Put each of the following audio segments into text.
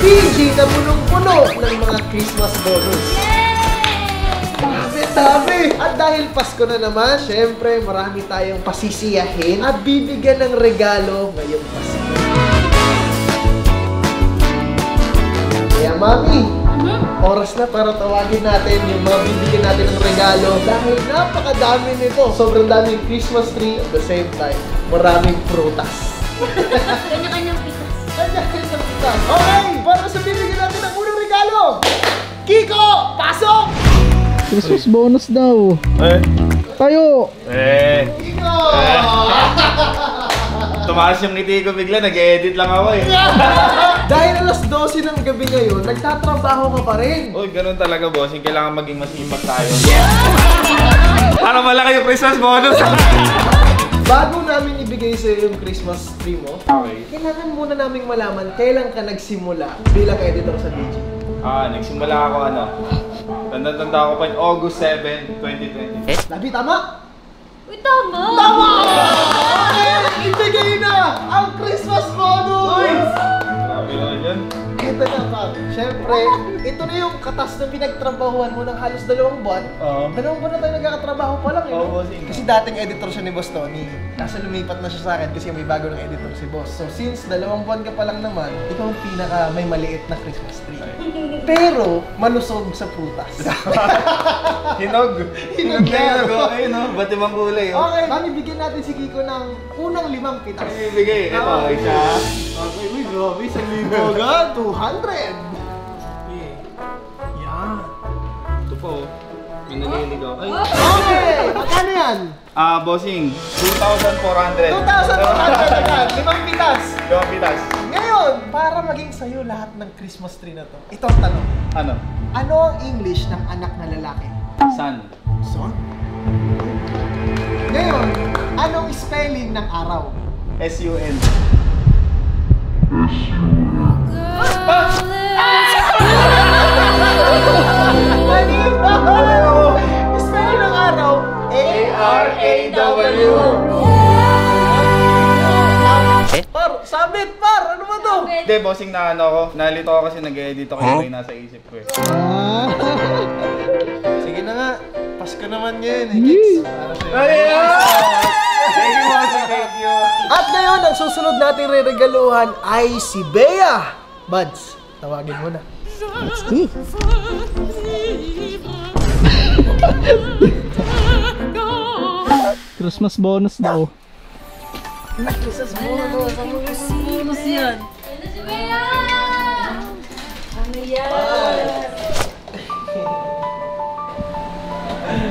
BG na punong-puno ng mga Christmas bonus. Sabi! At dahil Pasko na naman, syempre marami tayong pasisiyahin at bibigyan ng regalo ngayong Pasko. Kaya Mami, oras na para tawagin natin yung mga bibigyan natin ng regalo dahil napakadami nito. Sobrang daming Christmas tree at the same time, maraming prutas. Kanya-kanyang pitas. Kanya-kanyang pitas. Okay! Para sa bibigyan natin ng unang regalo! Kiko! Pasok! Christmas bonus daw. Tayo! Kiko! Tumaas yung ngiti ko bigla, nag-edit lang ako eh. Dahil alas 12 ng gabi ngayon, nagtatrabaho ka pa rin. Uy, ganun talaga bossing, kailangan maging masipag tayo. Para malaki yung Christmas bonus. Bago namin ibigay sa'yo yung Christmas tree mo, Okay. kailangan muna naming malaman kailan ka nagsimula bilang editor sa BG. Nagsimula ako tanda-tanda ko pa yung August 7, 2020. Labi, tama? Uy, tama! Tama! Okay, ibigay na ang Christmas bonus! Grabe naman yun. Ito na, Pag. Siyempre, ito na yung katas na pinagtrabahuan mo ng halos 2 buwan. Oo. 2 buwan na tayo nagkakatrabaho pa lang, Oo, bossing. Kasi dating editor siya ni Boss Tony. Kaso lumipat na siya sa akin kasi may bago ng editor si Boss. So since 2 buwan ka pa lang naman, ikaw ang pinaka may maliit na Christmas tree. Pero, malusog sa prutas. Hinog. Hinog na yun. Okay, no? Ba't ibang kulay? Okay, kami bigyan natin si Kiko ng unang 5 pitas. Ibigay. Ito, isa. Okay, uy, grabe, 1,000 agad. 200! Yan. Ito po. May naliligaw. Ay. Okay! Magkano yan? Bossing, 2,400. 2,400 agad. 5 pitas. Yung pitas. Ngayon, para maging sa'yo lahat ng Christmas tree na to, ito ang tanong. Ano? Ano ang English ng anak na lalaki? Sun. Son? Ngayon, anong spelling ng araw? S-U-N. Spelling ng araw? A-R-A-W. Par, sabit par! Ano ba to? Hindi, bossing na ano ako. Nalito ako kasi nag-edit ako yung may nasa isip ko eh. Sige na nga. Pasko naman ngayon eh, Kicks. Para sa'yo. Thank you, bossing. Thank you. At ngayon, ang susunod nating re-regaluhan ay si Bea. Buds, tawagin mo na. Christmas bonus daw. Christmas bonus. Bonus yan. Ano si Bea? Ano yan?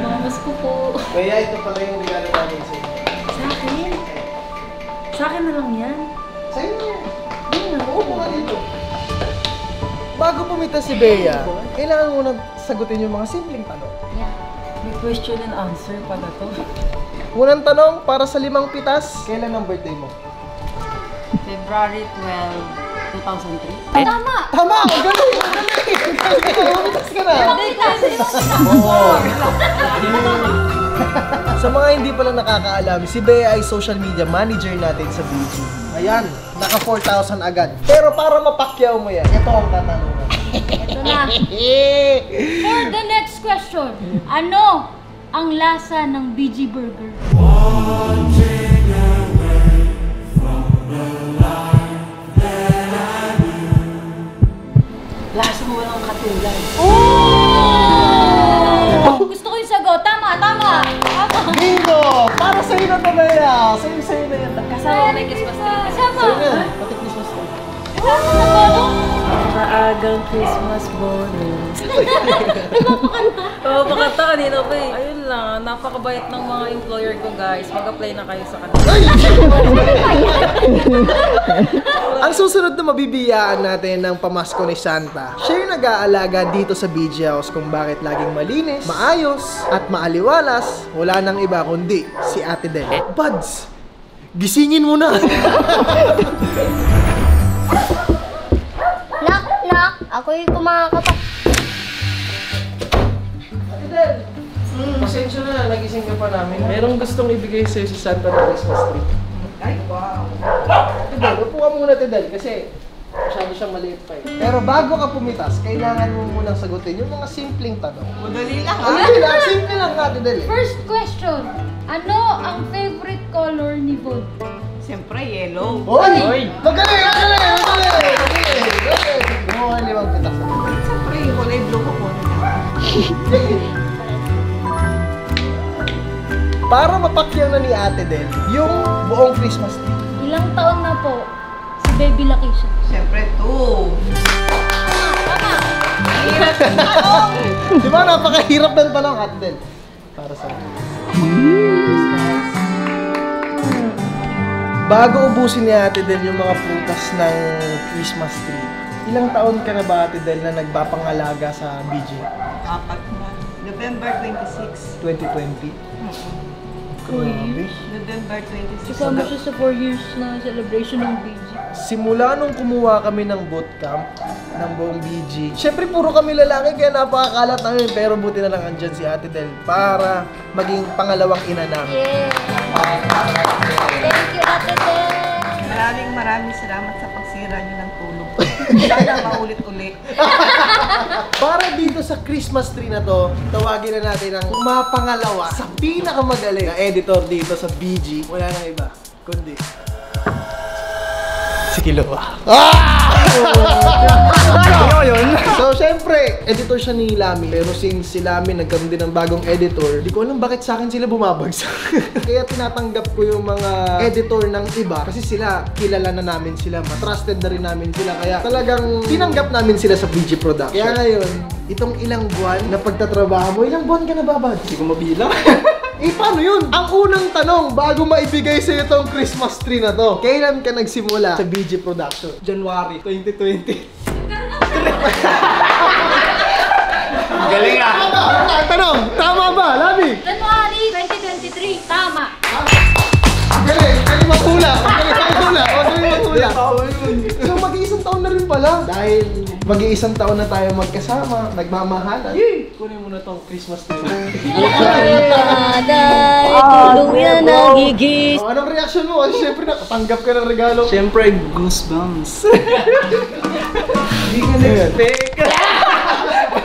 Mamas ko po. Bea, ito pala yung regalo namin sa'yo. Sa akin? Sa akin na lang yan. Sa'yo na yan. Upo ka dito. Bago pumita si Bea, kailangan mo nang sagutin yung mga simpleng tanong. Yeah. May question and answer pala to. Unang tanong, para sa 5 pitas, kailan ang birthday mo? February 12, 2003. Tama! Tama! Ang galing! Ang galing! Ang galing! Pumitas ka na! Sa mga hindi pala nakakaalam, si Bea ay social media manager natin sa BG. Ayan, naka 4,000 agad. Pero para mapakyaw mo yan, ito ang tatanungan. Ito na. For the next question, ano ang lasa ng BG Burger? Lasa mo walang katulad. Oh! Gusto ko yung sagot. Tama, tama. Tama. Bingo! Para sa'yo na to, Bea! Sa'yo na yan. Kasama na yung Christmas tree. Kasama. Sa'yo na yan. Pati Christmas tree. Kasama na to. Maagang Christmas bonus. Oo, pakanta kanina pa eh. Ayun lang, napakabait ng mga employer ko guys. Mag-apply na kayo sa kanila. Ang susunod na mabibiyaan natin ng pamasko ni Santa, siya yung nag-aalaga dito sa BG House kung bakit laging malinis, maayos, at maaliwalas. Wala nang iba kundi si Ate Del. Buds, gisingin mo na! Knock, knock. Ako'y kumakatok. Ate Del, pasensya na, nagising ka pa namin. Merong gustong ibigay sa'yo si Santa na Christmas tree. Ay, wow! Ate Del, upo ka muna, Ate Del, kasi Masyado siyang maliit pa eh. Pero bago ka pumitas, kailangan mo munang sagutin yung mga simpleng tanong. Madali lang Madali lang, simple lang Ate Del. First question. Ano ang favorite color ni Bod? Siyempre, yellow. Hoy! Magaling! Gumawa ng 5 pitas. Siyempre, kulay blue ko po. Para mapakyaw na ni Ate Del yung buong Christmas tree. Ilang taon na po si Baby Lakeisha? Siyempre, 2. Di ba napakahirap ng tanong, Ate Del? Para sa bago ubusin ni Ate Del yung mga prutas ng Christmas tree, ilang taon ka na ba, Ate Del, na nagpapangalaga sa BG? 4 na. November 26. 2020? Grabe. November 26. Kasama siya sa 4 years na celebration ng BG. Simula nung kumuha kami ng bootcamp ng buong BG, syempre puro kami lalaki kaya napakakalat namin, pero buti na lang andyan si Ate Del para maging pangalawang ina namin. Yeah! Thank you, Ate Del! Maraming salamat sa pagsira niyo ng tulog. Sana maulit-ulit. Para dito sa Christmas tree na to, tawagin na natin ang mapangalawa sa pinakamagaling na editor dito sa BG. Wala nang iba, kundi si Kilowa. Yun. So, syempre, editor siya ni Lami. Pero since si Lami nagkaroon din ng bagong editor, di ko alam bakit sa akin sila bumabagsak. Kaya tinatanggap ko yung mga editor ng iba. Kasi sila, kilala na namin sila. Matrusted na rin namin sila. Kaya talagang tinanggap namin sila sa BG Production. Kaya ngayon, itong ilang buwan na pagtatrabaho mo, ilang buwan ka na ba, Bad? Hindi ko mabilang. Eh, paano yun? Ang unang tanong, bago maibigay sa itong Christmas tree na to, kailan ka nagsimula sa BG Production? January 2020. Galing ah! Tanong, tama ba, Lami? January 2023, tama! Galing, galing matula. So, mag-iisang taon na rin pala. Dahil mag-iisang taon na tayo magkasama, nagmamahalan. Yay! Kunin mo na tong Christmas tree. Tuluyan nagigis. Oh, anong reaction mo? Kasi syempre nakatanggap ka ng regalo. Siyempre, goosebumps. Hindi ka na-expect.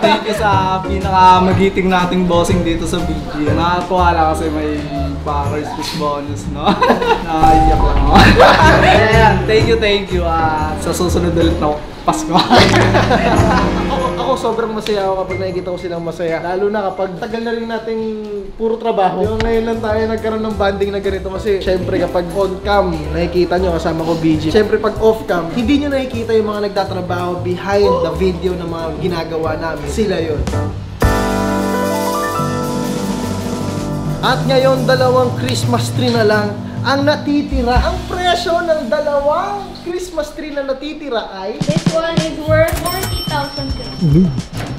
Thank you sa pinaka-magiting nating bossing dito sa BG. Nakatuwa lang kasi may pa-Christmas bonus, no? Nakaiyak lang ako. Ayan, thank you. Sa susunod ulit na Pasko. Ako sobrang masaya ako kapag nakikita ko silang masaya. Lalo na kapag tagal na rin nating puro trabaho. Yung ngayon lang tayo nagkaroon ng banding na ganito. Kasi syempre kapag on-cam, nakikita nyo kasama ko BG. Syempre pag off-cam, hindi nyo nakikita yung mga nagtatrabaho behind the video na mga ginagawa namin. Sila yun. At ngayon, 2 Christmas tree na lang ang natitira. Ang presyo ng 2 Christmas tree na natitira ay... This one is worth 40,000 pesos.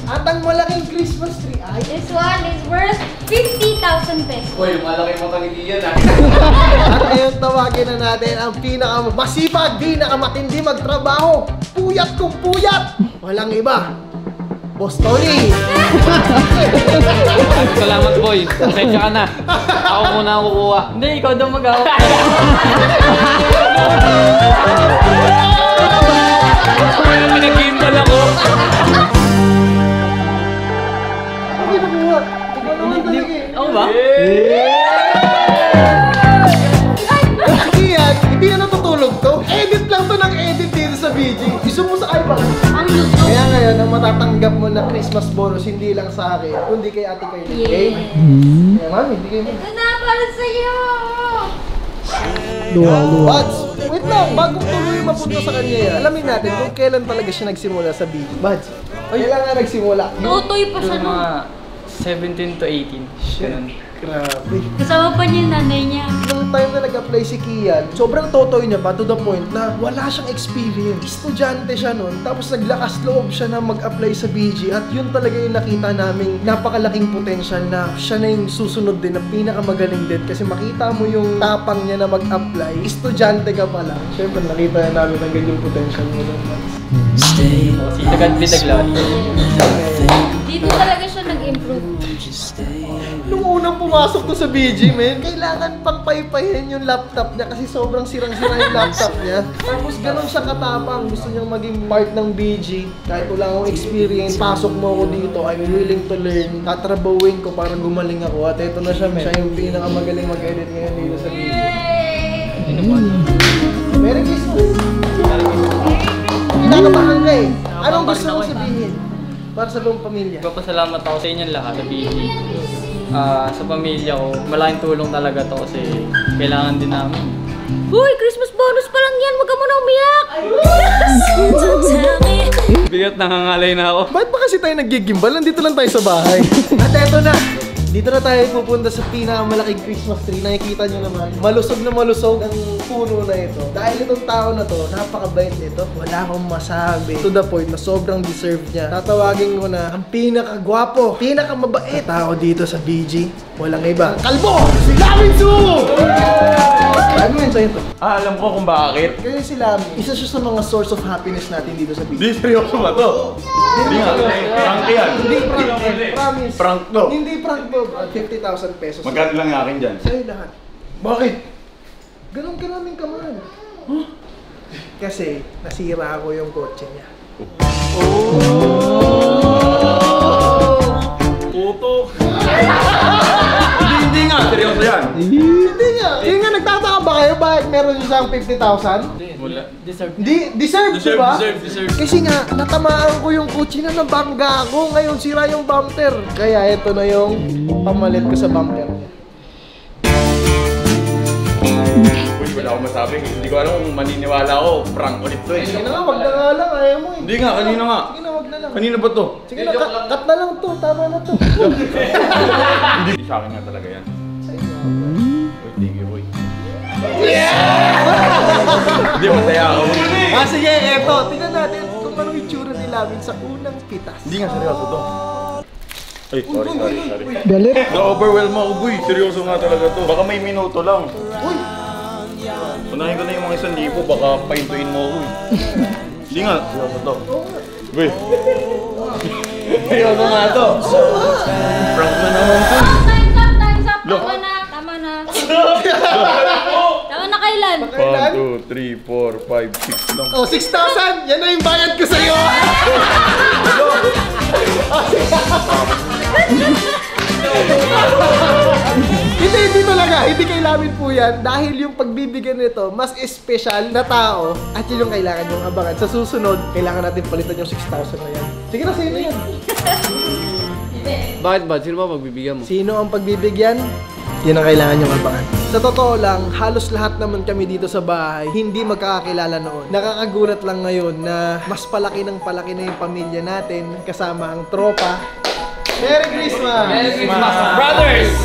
At ang malaking Christmas tree ay... This one is worth 50,000 pesos. Uy, malaki mo kanigiyan ah. At ngayon tawagin na natin ang pinakamasipag, pinakamatindi magtrabaho. Puyat kung puyat! Walang iba. Boss Tony! Salamat boy, pasensya ka na. Ako muna ang kukuha. Hindi, ikaw daw mag-awak. Pinag-gimbal ako. Hindi nakuha. Ikaw naman talaga eh. Ako ba? Iyan, hindi na natutulog to. Edit lang to ng edit dito sa BG. Gusto mo sa iPad. Ang luto. Kaya ngayon, ang matatanggap mo na Christmas bonus, hindi lang sa akin, kundi kay Ate Kylie. Okay? Yeah. Kaya mami, hindi kayo mo. Ito na para sa'yo! Buds, wait lang, bagong tuloy mapunta sa kanya yan. Alamin natin kung kailan talaga siya nagsimula sa BG. Buds, kailan nga nagsimula? Tutoy pa siya nung. 17 to 18. Ganun. Grabe. Kasama pa niya yung nanay niya. Nung time na nag-apply si Kian, sobrang totoy niya pa to the point na wala siyang experience. Estudyante siya nun, tapos naglakas loob siya na mag-apply sa BG at yun talaga yung nakita naming napakalaking potential na siya na yung susunod din, na pinakamagaling din kasi makita mo yung tapang niya na mag-apply. Estudyante ka pa lang. Siyempre nakita na namin ang ganyang potential mo nun. Tagad bitaglaw. Dito talaga siya nag-improve. Nung unang pumasok to sa BG, men, kailangan pang paypayin yung laptop niya kasi sobrang sirang-sira yung laptop niya. Tapos ganun siya katapang, gusto niyang maging part ng BG. Kahit wala akong experience, pasok mo ako dito, I'm willing to learn. Tatrabawin ko para gumaling ako. At ito na siya, men. Siya yung pinakamagaling mag-edit ngayon dito sa BG. Merry Christmas! Kinakabahan ka eh. Anong gusto mo sabihin? Para sa buong pamilya. Nagpapasalamat ako sa inyong lahat sa BG. Sa pamilya ko, malaking tulong talaga to kasi kailangan din namin. Uy, Christmas bonus pa lang yan! Huwag ka muna umiyak! Bigat, nangangalay na ako. Bakit ba kasi tayo nag-gimbal? Nandito lang tayo sa bahay. At eto na! Dito na tayo pupunta sa pinakamalaking Christmas tree. Nakikita nyo naman, malusog na malusog ang puno na ito. Dahil itong tao na to, napakabait nito. Wala akong masabi. To the point na sobrang deserve niya. Tatawagin ko na ang pinakagwapo, pinakamabait tao dito sa BG. Walang iba. Kalbo! Si Lamin Su! Ano yun sa'yo to? Alam ko kung bakit. Kasi si Lamin, isa siya sa mga source of happiness natin dito sa BG. Di, seryoso ba to? Hindi nga. Prank yan. Hindi prank, promise. Prank to. Hindi prank to. 50,000 pesos. Magkano lang yung akin dyan? Sa'yo lahat. Bakit? Ganun ka namin kamahal. Huh? Kasi nasira ako yung kotse niya. Puto. Hindi nga. Seryoso yan. Hindi nga. Hindi nga, nagtataka ba kayo? Bakit meron siyang 50,000? Wala. Deserve. Deserve, diba? Deserve. Kasi nga, natamaan ko yung kotse na nabangga ako. Ngayon, sira yung bumper. Kaya ito na yung pamalit ko sa bumper. Uy, wala akong masabi. Hindi ko alam kung maniniwala ako. Prank ulit to eh. Sige na nga, wag na nga lang. Ayaw mo eh. Hindi nga, kanina nga. Sige na, wag na lang. Kanina ba to? Sige na, cut na lang to. Tama na to. Hindi sa akin nga talaga yan. Uy, thank you, boy. Hindi, masaya ako. Sige, eto. Tingnan natin kung anong itsura ni Lamin sa unang pitas. Hindi nga, seryoso to. Ay, sorry. Galit. Na-overwhelm ako, boy. Seryoso nga talaga to. Baka may minuto lang. Uy! Unahin ko na yung mga 1,000, baka paintuin mo ako eh. Hindi nga, seryoso to. Boy. Seryoso nga to. Prank na naman to. Time's up! Look. Tama na. Tama na kailan? 1, 2, 3, 4, 5, 6 lang. Oh, 6,000! Yan na yung bayad ko sa'yo! Hindi talaga. Hindi kailangan po yan. Dahil yung pagbibigyan nito, mas espesyal na tao at yun yung kailangan yung abangan. Sa susunod, kailangan natin palitan yung 6,000 na yan. Sige na, sino yan? Bakit ba? Sino ba magbibigyan mo? Sino ang pagbibigyan? Yan ang kailangan yung abangan. Sa totoo lang, halos lahat naman kami dito sa bahay hindi magkakakilala noon. Nakakagulat lang ngayon na mas palaki ng palaki na yung pamilya natin kasama ang tropa. Merry Christmas! Brothers!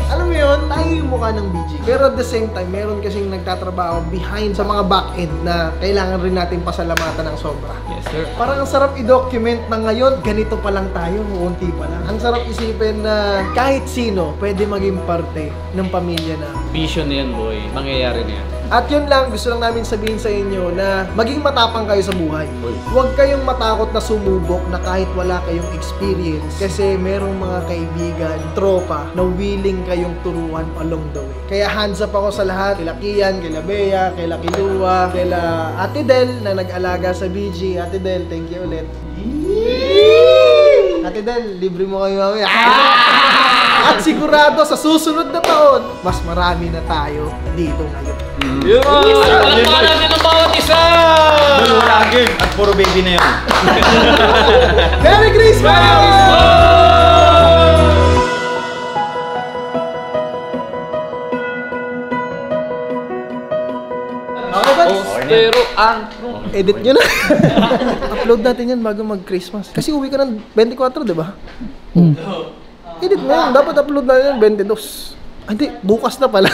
Alam mo yun, tayo yung mukha ng BG. Pero at the same time, meron kasing nagtatrabaho behind sa mga back-end na kailangan rin natin pasalamatan ng sobra. Yes, sir. Parang ang sarap i-document na ngayon, ganito pa lang tayo, unti pa lang. Ang sarap isipin na kahit sino pwede maging parte ng pamilya na. Vision na yan, boy. Mangyayari na yan. At yun lang, gusto lang namin sabihin sa inyo na maging matapang kayo sa buhay. Huwag kayong matakot na sumubok na kahit wala kayong experience. Kasi merong mga kaibigan, tropa, na willing kayong turuan along the way. Kaya hands up ako sa lahat. Kila Kian, kila Bea, kila Kilua, kila Ate Del na nag-alaga sa BG. Ate Del, thank you ulit. Ate Del, libre mo kayo mamaya. At sigurado sa susunod na taon, mas marami na tayo dito ngayon. Yun! Palakpakan natin ang bawat isa! Wala again. At puro baby na yun. Merry Christmas! Okay ba? Pero ang... Edit nyo na. Upload natin yan bago mag-Christmas. Kasi uwi ka ng 24, di ba? Edit mo yan. Dapat upload na yan 22. Hindi, bukas na pala.